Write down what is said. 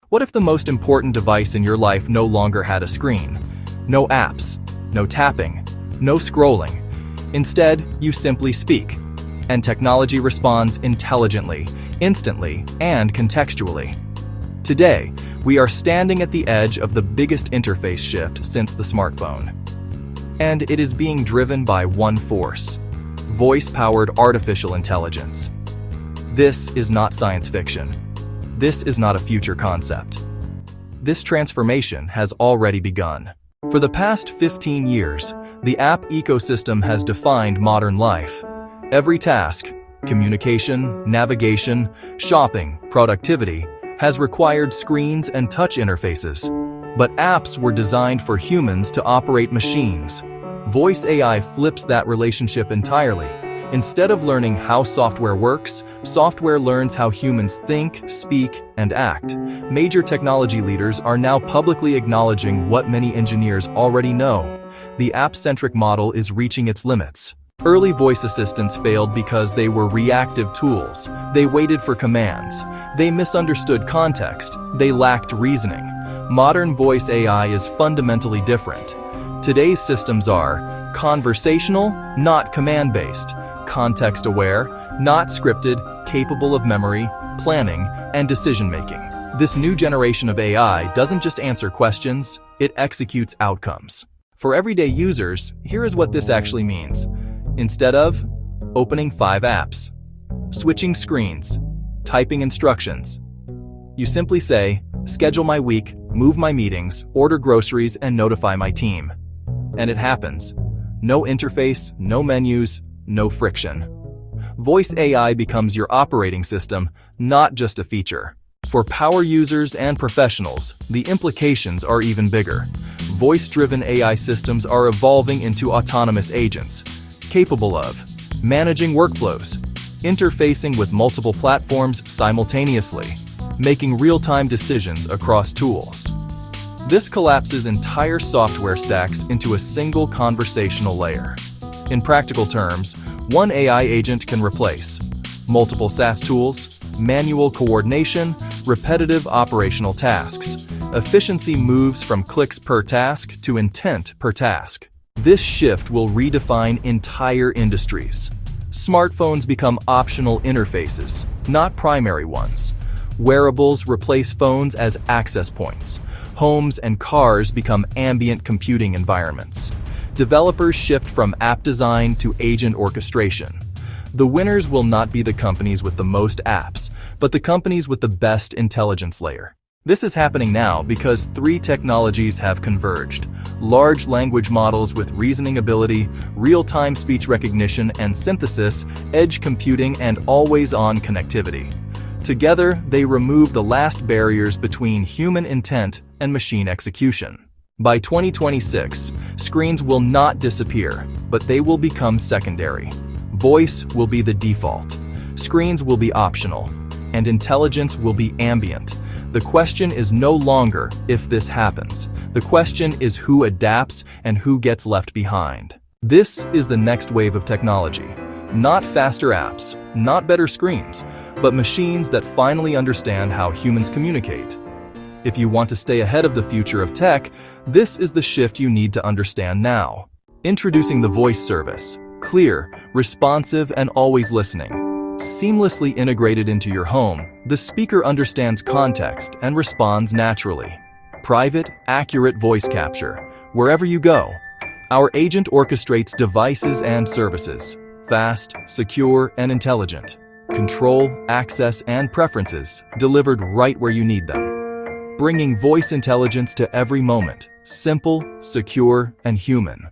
What if the most important device in your life no longer had a screen? No apps, no tapping, no scrolling. Instead, you simply speak, and technology responds intelligently, instantly, and contextually. Today, we are standing at the edge of the biggest interface shift since the smartphone. And it is being driven by one force: voice-powered artificial intelligence. This is not science fiction. This is not a future concept. This transformation has already begun. For the past 15 years, the app ecosystem has defined modern life. Every task, communication, navigation, shopping, productivity, has required screens and touch interfaces. But apps were designed for humans to operate machines. Voice AI flips that relationship entirely. Instead of learning how software works, software learns how humans think, speak, and act. Major technology leaders are now publicly acknowledging what many engineers already know. The app-centric model is reaching its limits. Early voice assistants failed because they were reactive tools. They waited for commands. They misunderstood context. They lacked reasoning. Modern voice AI is fundamentally different. Today's systems are conversational, not command-based; context-aware, not scripted, capable of memory, planning, and decision-making. This new generation of AI doesn't just answer questions, it executes outcomes. For everyday users, here is what this actually means. Instead of opening 5 apps, switching screens, typing instructions, you simply say, schedule my week, move my meetings, order groceries, and notify my team. And it happens. No interface, no menus, no friction. Voice AI becomes your operating system, not just a feature. For power users and professionals, the implications are even bigger. Voice-driven AI systems are evolving into autonomous agents, capable of managing workflows, interfacing with multiple platforms simultaneously, making real-time decisions across tools. This collapses entire software stacks into a single conversational layer. In practical terms, one AI agent can replace multiple SaaS tools, manual coordination, repetitive operational tasks. Efficiency moves from clicks per task to intent per task. This shift will redefine entire industries. Smartphones become optional interfaces, not primary ones. Wearables replace phones as access points. Homes and cars become ambient computing environments. Developers shift from app design to agent orchestration. The winners will not be the companies with the most apps, but the companies with the best intelligence layer. This is happening now because 3 technologies have converged: large language models with reasoning ability, real-time speech recognition and synthesis, edge computing, and always-on connectivity. Together, they remove the last barriers between human intent and machine execution. By 2026, screens will not disappear, but they will become secondary. Voice will be the default. Screens will be optional, and intelligence will be ambient. The question is no longer if this happens. The question is who adapts and who gets left behind. This is the next wave of technology. Not faster apps, not better screens, but machines that finally understand how humans communicate. If you want to stay ahead of the future of tech, this is the shift you need to understand now. Introducing the voice service. Clear, responsive, and always listening. Seamlessly integrated into your home, the speaker understands context and responds naturally. Private, accurate voice capture. Wherever you go, our agent orchestrates devices and services. Fast, secure, and intelligent. Control, access, and preferences delivered right where you need them. Bringing voice intelligence to every moment. Simple, secure, and human.